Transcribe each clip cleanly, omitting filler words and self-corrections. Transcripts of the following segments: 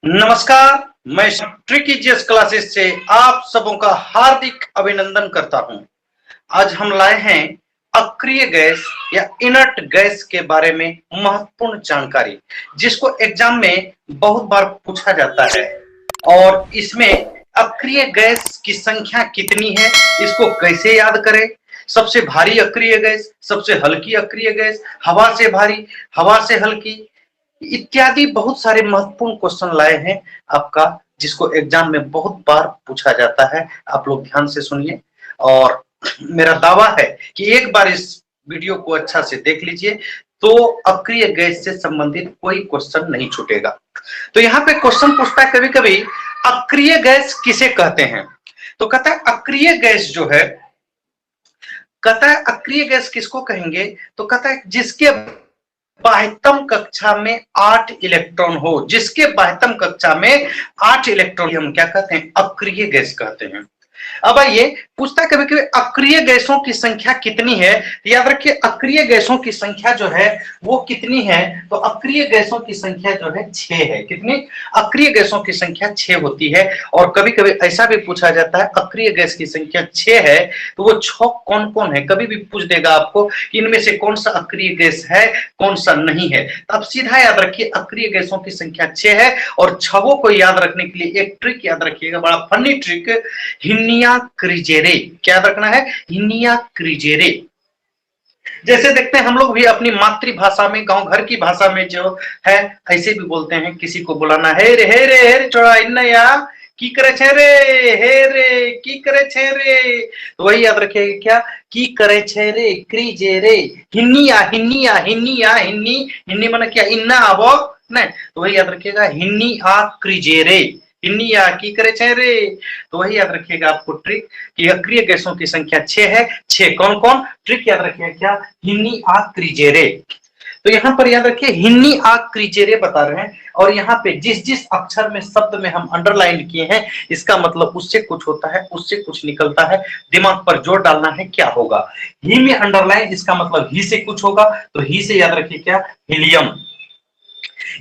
नमस्कार। मैं tricky GS classes से आप सबों का हार्दिक अभिनंदन करता हूं। आज हम लाए हैं अक्रिय गैस या इनर्ट गैस के बारे में महत्वपूर्ण जानकारी, जिसको एग्जाम में बहुत बार पूछा जाता है। और इसमें अक्रिय गैस की संख्या कितनी है, इसको कैसे याद करें, सबसे भारी अक्रिय गैस, सबसे हल्की अक्रिय गैस, हवा से भारी, हवा से हल्की, इत्यादि बहुत सारे महत्वपूर्ण क्वेश्चन लाए हैं आपका, जिसको एग्जाम में बहुत बार पूछा जाता है। आप लोग ध्यान से सुनिए और मेरा दावा है कि एक बार इस वीडियो को अच्छा से देख लीजिए तो अक्रिय गैस से संबंधित कोई क्वेश्चन नहीं छूटेगा। तो यहाँ पे क्वेश्चन पूछता है कभी कभी, अक्रिय गैस किसे कहते हैं? तो कहता है अक्रिय गैस जो है, कहता है अक्रिय गैस किसको कहेंगे? तो कहता है जिसके बाह्यतम कक्षा में 8 इलेक्ट्रॉन हो, जिसके बाह्यतम कक्षा में 8 इलेक्ट्रॉन, हम क्या कहते हैं? अक्रिय गैस कहते हैं। अब आइए, पूछता है कभी कभी अक्रिय गैसों की संख्या कितनी है। याद रखिए अक्रिय गैसों की संख्या जो है वो कितनी है? तो अक्रिय गैसों की संख्या जो है 6 है। कितनी? अक्रिय गैसों की संख्या 6 होती है। और कभी कभी ऐसा भी पूछा जाता है अक्रिय गैस की संख्या 6 है तो वो 6 कौन कौन है, कभी भी पूछ देगा आपको कि इनमें से कौन सा अक्रिय गैस है, कौन सा नहीं है। तो आप सीधा याद रखिए अक्रिय गैसों की संख्या 6 है। और छवों को याद रखने के लिए एक ट्रिक याद रखिएगा, बड़ा फनी ट्रिक, हिन्निया क्रिजेरे। क्या रखना है? हिन्निया क्रिजेरे। जैसे देखते हैं हम लोग भी अपनी मातृभाषा में, गांव घर की भाषा में जो है ऐसे भी बोलते हैं। किसी को बुलाना है रे हे रे हे रे छोड़ा इन्नया की करे छे रे, हे रे की करे छे रे, तो वही याद रखिएगा क्या? की करे छे रे, क्रिजे रे, हिन्निया हिन्निया हिन्निया हिन्नी, हिन्नी माने क्या? इन्ना आबो नहीं, तो वही याद रखिएगा हिन्नी आ क्रिजे रे, हिन्निया की करे छे रे। तो वही याद रखिएगा आपको ट्रिक कि अक्रिय गैसों की संख्या 6 है। 6 कौन कौन? ट्रिक याद रखिएगा क्या? हिन्नी आ क्रिजेरे। तो यहाँ पर याद रखिए हिन्नी आ क्रिजेरे बता रहे हैं। और यहाँ पे जिस जिस अक्षर में, शब्द में हम अंडरलाइन किए हैं, इसका मतलब उससे कुछ होता है, उससे कुछ निकलता है। दिमाग पर जोर डालना है क्या होगा। ही में अंडरलाइन, इसका मतलब ही से कुछ होगा, तो ही से याद रखिए क्या? हीलियम।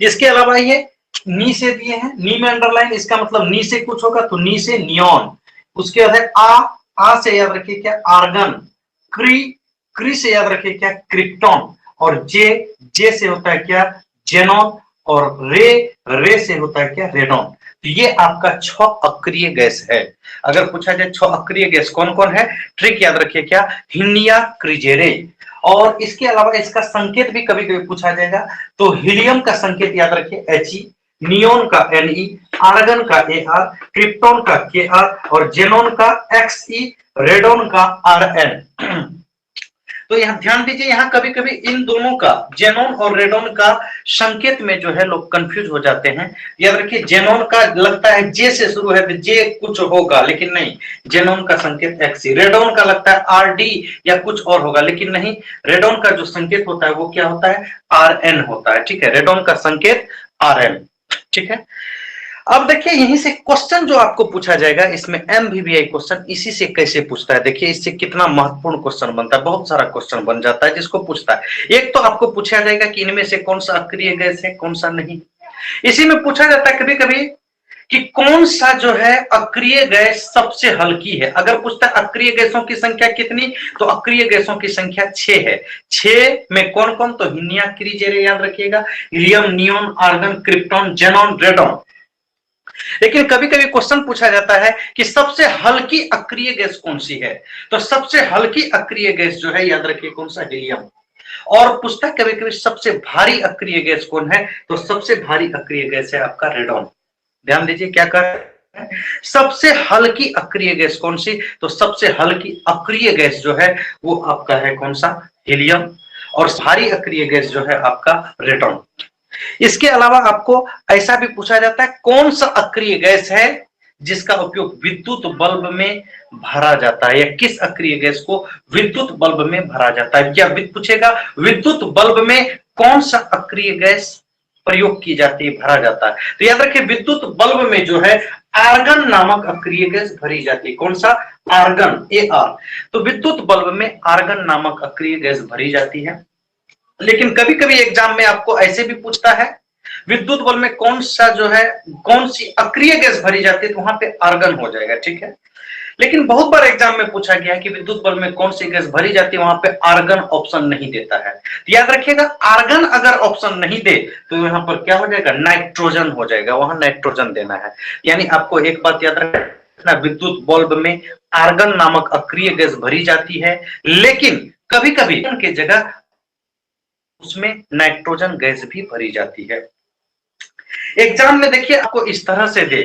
इसके अलावा ये नी से दिए हैं, नी में अंडरलाइन, इसका मतलब नी से कुछ होगा, तो नी से नियॉन। उसके बाद है आ से याद रखिए क्या? आर्गन। क्री से याद रखिए क्या? क्रिप्टॉन। और जे से होता है क्या? जेनॉन। और रे से होता है क्या? रेडॉन। तो ये आपका 6 अक्रिय गैस है। अगर पूछा जाए 6 अक्रिय गैस कौन कौन है, ट्रिक याद रखिए क्या? हिन्निया क्रिजेरे। और इसके अलावा इसका संकेत भी कभी कभी पूछा जाएगा, तो हीलियम का संकेत याद रखिए He, नियोन का Ne, आर्गन का Ar, क्रिप्टॉन का Kr और जेनॉन का Xe, रेडॉन का Rn। तो यहाँ ध्यान दीजिए, यहाँ कभी कभी इन दोनों का, जेनॉन और रेडॉन का संकेत में जो है लोग कंफ्यूज हो जाते हैं। याद रखिए जेनॉन का लगता है जे से शुरू है तो जे कुछ होगा, लेकिन नहीं, जेनॉन का संकेत एक्सी। रेडॉन का लगता है आरडी या कुछ और होगा, लेकिन नहीं, रेडॉन का जो संकेत होता है वो क्या होता है? आरएन होता है। ठीक है, रेडॉन का संकेत आरएन। ठीक है, अब देखिए यहीं से क्वेश्चन जो आपको पूछा जाएगा, इसमें एमवीबीआई क्वेश्चन इसी से कैसे पूछता है। देखिए इससे कितना महत्वपूर्ण क्वेश्चन बनता है, बहुत सारा क्वेश्चन बन जाता है जिसको पूछता है। एक तो आपको पूछा जाएगा कि इनमें से कौन सा अक्रिय गैस है, कौन सा नहीं। इसी में पूछा जाता है कभी कभी कि कौन सा जो है अक्रिय गैस सबसे हल्की है। अगर पूछता है अक्रिय गैसों की संख्या कितनी, तो अक्रिय गैसों की संख्या 6 है। 6 में कौन कौन? तो हिन्निया क्रिजेरे याद रखिएगा, helium, neon, argon, krypton, xenon, radon. लेकिन कभी कभी क्वेश्चन पूछा जाता है कि सबसे हल्की अक्रिय गैस कौन सी है, तो सबसे हल्की अक्रिय गैस जो है याद रखिए कौन सा? हीलियम। और पूछता है कभी कभी सबसे भारी अक्रिय गैस कौन है, तो सबसे भारी अक्रिय गैस है आपका रेडॉन। ध्यान दीजिए क्या कर रहे हैं, सबसे हल्की अक्रिय गैस कौन सी, तो सबसे हल्की अक्रिय गैस जो है वो आपका है कौन सा? हीलियम। और भारी अक्रिय गैस जो है आपका रेडॉन। इसके अलावा आपको ऐसा भी पूछा जाता है कौन सा अक्रिय गैस है जिसका उपयोग विद्युत बल्ब में भरा जाता है, या किस अक्रिय गैस को विद्युत बल्ब में भरा जाता है। क्या पूछेगा विद्युत बल्ब में कौन सा अक्रिय गैस प्रयोग की जाती है, भरा जाता है। तो याद रखिए विद्युत बल्ब में जो है आर्गन नामक अक्रिय गैस भरी जाती है। कौन सा? Argon, Ar। तो विद्युत बल्ब में आर्गन नामक अक्रिय गैस भरी जाती है। लेकिन कभी कभी एग्जाम में आपको ऐसे भी पूछता है विद्युत बल्ब में कौन सा जो है, कौन सी अक्रिय गैस भरी जाती है, तो वहां पे आर्गन हो जाएगा, ठीक है। लेकिन बहुत बार एग्जाम में पूछा गया है कि विद्युत बल्ब में कौन सी गैस भरी जाती है, वहां पे आर्गन ऑप्शन नहीं देता है। तो याद रखिएगा, आर्गन अगर ऑप्शन नहीं दे तो यहां पर क्या हो जाएगा, नाइट्रोजन हो जाएगा, वहां नाइट्रोजन देना है। यानी आपको एक बात याद रखना, विद्युत बल्ब में आर्गन नामक अक्रिय गैस भरी जाती है, लेकिन कभी कभी के जगह उसमें नाइट्रोजन गैस भी भरी जाती है। एग्जाम में देखिए आपको इस तरह से दे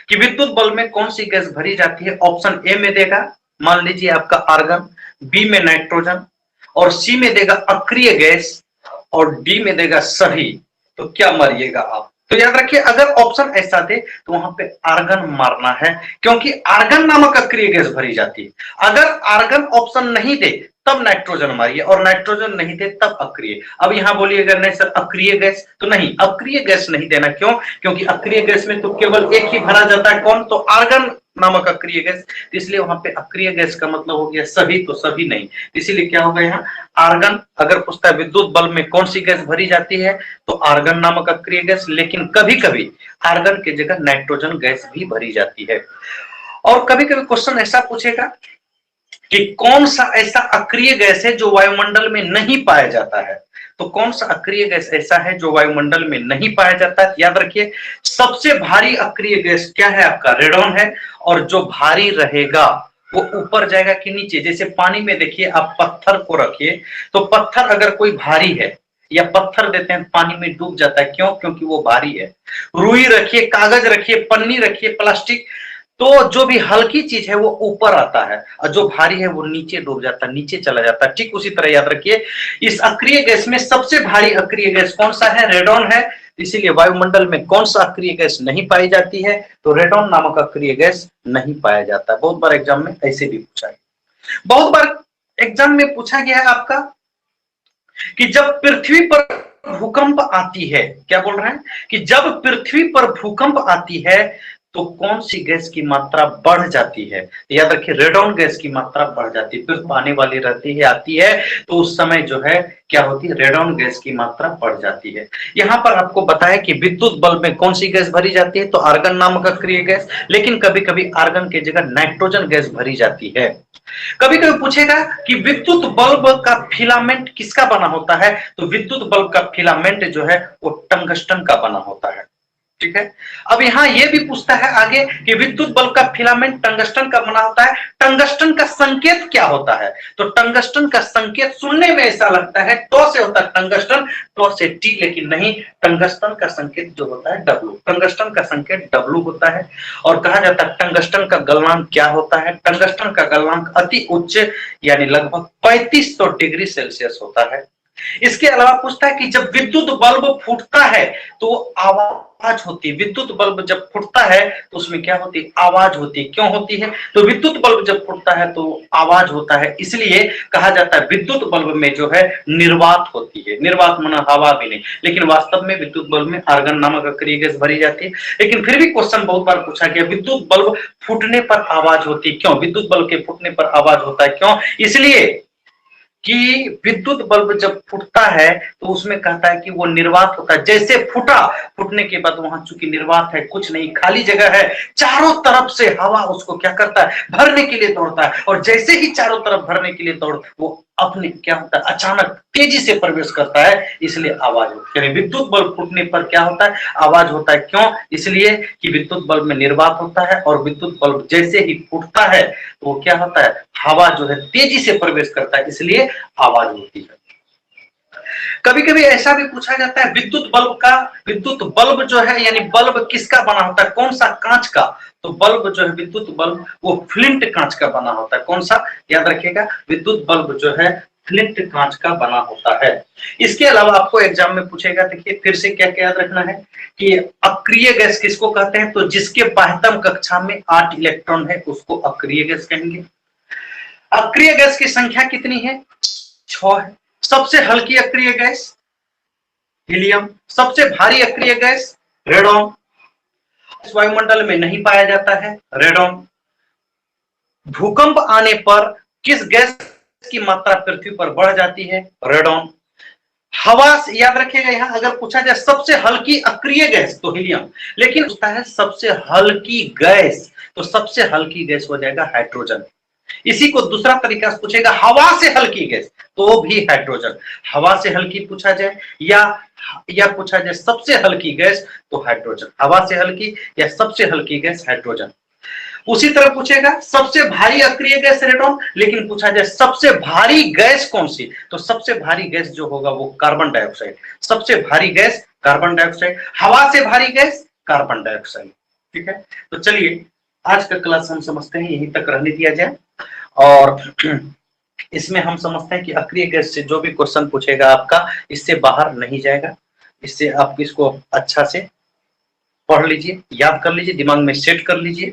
कि विद्युत बल्ब में कौन सी गैस भरी जाती है, ऑप्शन ए में देगा, मान लीजिए आपका आर्गन, बी में नाइट्रोजन, और सी में देगा अक्रिय गैस, और डी में देगा सही। तो क्या मारिएगा आप? तो याद रखिए, अगर ऑप्शन ऐसा दे तो वहां पे आर्गन मारना है, क्योंकि आर्गन नामक अक्रिय गैस भरी जाती है। अगर आर्गन ऑप्शन नहीं दे तब नाइट्रोजन मारिए, और नाइट्रोजन नहीं दे तब अक्रिय। अब यहां बोलिएगा नहीं सर अक्रिय गैस, तो नहीं, अक्रिय गैस नहीं देना। क्यों? क्योंकि अक्रिय गैस में तो केवल एक ही भरा जाता है, कौन? तो आर्गन नामक अक्रिय गैस। इसलिए वहां पे अक्रिय गैस का मतलब हो गया सभी, तो सभी नहीं। इसीलिए क्या होगा यहाँ, आर्गन। अगर पूछता है विद्युत बल्ब में कौन सी गैस भरी जाती है, तो आर्गन नामक अक्रिय गैस, लेकिन कभी कभी आर्गन की जगह नाइट्रोजन गैस भी भरी जाती है। और कभी कभी क्वेश्चन ऐसा पूछेगा कि कौन सा ऐसा अक्रिय गैस है जो वायुमंडल में नहीं पाया जाता है। तो कौन सा अक्रिय गैस ऐसा है जो वायुमंडल में नहीं पाया जाता है? याद रखिए, सबसे भारी अक्रिय गैस क्या है आपका? रेडॉन है। और जो भारी रहेगा वो ऊपर जाएगा कि नीचे? जैसे पानी में देखिए, आप पत्थर को रखिए, तो पत्थर अगर कोई भारी है या पत्थर देते हैं पानी में डूब जाता है, क्यों? क्योंकि वो भारी है। रुई रखिए, कागज रखिए, पन्नी रखिए, प्लास्टिक, तो जो भी हल्की चीज है वो ऊपर आता है, और जो भारी है वो नीचे डूब जाता है, नीचे चला जाता है। ठीक उसी तरह याद रखिए, इस अक्रिय गैस में सबसे भारी अक्रिय गैस कौन सा है? रेडॉन है। इसीलिए वायुमंडल में कौन सा अक्रिय गैस नहीं पाई जाती है? तो रेडॉन नामक अक्रिय गैस नहीं पाया जाता है। बहुत बार एग्जाम में ऐसे भी पूछा है। बहुत बार एग्जाम में पूछा गया है आपका कि जब पृथ्वी पर भूकंप आती है, क्या बोल रहे हैं कि जब पृथ्वी पर भूकंप आती है तो कौन सी गैस की मात्रा बढ़ जाती है? याद रखिए, रेडॉन गैस की मात्रा बढ़ जाती है। पृथ्वी आने वाली रहती है, आती है, तो उस समय जो है क्या होती है? रेडॉन गैस की मात्रा बढ़ जाती है। यहां पर आपको बताया कि विद्युत बल्ब में कौन सी गैस भरी जाती है, तो आर्गन नामक अक्रिय गैस, लेकिन कभी कभी आर्गन की जगह नाइट्रोजन गैस भरी जाती है। कभी कभी पूछेगा कि विद्युत बल्ब का फिलामेंट किसका बना होता है, तो विद्युत बल्ब का फिलामेंट जो है वो टंगस्टन का बना होता है। ठीक है। अब यहां यह भी पूछता है आगे कि विद्युत बल्ब का फिलामेंट टंगस्टन का बना होता है, टंगस्टन का संकेत क्या होता है? तो टंगस्टन का संकेत सुनने में ऐसा लगता है टॉ से होता है टंगस्टन, टॉ से टी, लेकिन नहीं, टंगस्टन का संकेत जो होता है डब्लू, टंगस्टन का संकेत डब्लू होता है। और कहा जाता है टंगस्टन का गलनांक क्या होता है? टंगस्टन का गलनांक अति उच्च यानी लगभग 3500 डिग्री सेल्सियस होता है। इसके अलावा पूछता है कि जब विद्युत बल्ब फूटता है तो आवाज होती है। विद्युत बल्ब जब फूटता है तो उसमें क्या होती है? आवाज होती है। क्यों होती है? तो विद्युत बल्ब जब फूटता है तो आवाज होता है, इसलिए कहा जाता है विद्युत बल्ब में जो है निर्वात होती है। निर्वात माना हवा भी नहीं, लेकिन वास्तव में विद्युत बल्ब में आर्गन नामक अक्रिय गैस भरी जाती है। लेकिन फिर भी क्वेश्चन बहुत बार पूछा गया, विद्युत बल्ब फूटने पर आवाज होती है, क्यों? विद्युत बल्ब के फूटने पर आवाज होता है, क्यों? इसलिए कि विद्युत बल्ब जब फूटता है तो उसमें कहता है कि वो निर्वात होता है। जैसे फूटा, फूटने के बाद वहां चूंकि निर्वात है, कुछ नहीं, खाली जगह है, चारों तरफ से हवा उसको क्या करता है? भरने के लिए दौड़ता है। और जैसे ही चारों तरफ भरने के लिए दौड़, वो अपने क्या होता है? अचानक तेजी से प्रवेश करता है, इसलिए आवाज होती है। विद्युत बल्ब फूटने पर क्या होता है? आवाज होता है। क्यों? इसलिए कि विद्युत बल्ब में निर्वात होता है, और विद्युत बल्ब जैसे ही फूटता है तो वो क्या होता है? हवा जो है तेजी से प्रवेश करता है, इसलिए आवाज होती है। कभी कभी ऐसा भी पूछा जाता है विद्युत बल्ब जो है यानी बल्ब किसका बना होता है? कौन सा? कांच का। तो बल्ब जो है विद्युत बल्ब वो फ्लिंट कांच का बना होता है। कौन सा? याद रखिएगा, विद्युत बल्ब जो है फ्लिंट कांच का बना होता है। इसके अलावा आपको एग्जाम में पूछेगा, देखिए फिर से क्या क्या याद रखना है कि अक्रिय गैस किसको कहते हैं? तो जिसके बाह्यतम कक्षा में 8 इलेक्ट्रॉन है उसको अक्रिय गैस कहेंगे। अक्रिय गैस की संख्या कितनी है? 6 है। सबसे हल्की अक्रिय गैस हीलियम, सबसे भारी अक्रिय गैस रेडॉन, वायुमंडल में नहीं पाया जाता है रेडॉन। भूकंप आने पर किस गैस की मात्रा पृथ्वी पर बढ़ जाती है? रेडॉन। हवा से, याद रखिएगा यहां अगर पूछा जाए सबसे हल्की अक्रिय गैस तो हीलियम, लेकिन होता है सबसे हल्की गैस, तो सबसे हल्की गैस हो जाएगा हाइड्रोजन। इसी को दूसरा तरीका से पूछेगा हवा से हल्की गैस तो भी हाइड्रोजन। हवा से हल्की पूछा जाए या पूछा जाए सबसे हल्की गैस तो हाइड्रोजन। हवा से हल्की या सबसे हल्की गैस हाइड्रोजन। उसी तरह पूछेगा सबसे भारी अक्रिय गैस रेडॉन, लेकिन पूछा जाए सबसे भारी गैस कौन सी, तो सबसे भारी गैस जो होगा वो कार्बन डाइऑक्साइड। सबसे भारी गैस कार्बन डाइऑक्साइड, हवा से भारी गैस कार्बन डाइऑक्साइड। ठीक है, तो चलिए आज का क्लास हम समझते हैं यहीं तक रहने दिया जाए। और इसमें हम समझते हैं कि अक्रिय गैस से जो भी क्वेश्चन पूछेगा आपका इससे बाहर नहीं जाएगा। इससे आप इसको अच्छा से पढ़ लीजिए, याद कर लीजिए, दिमाग में सेट कर लीजिए।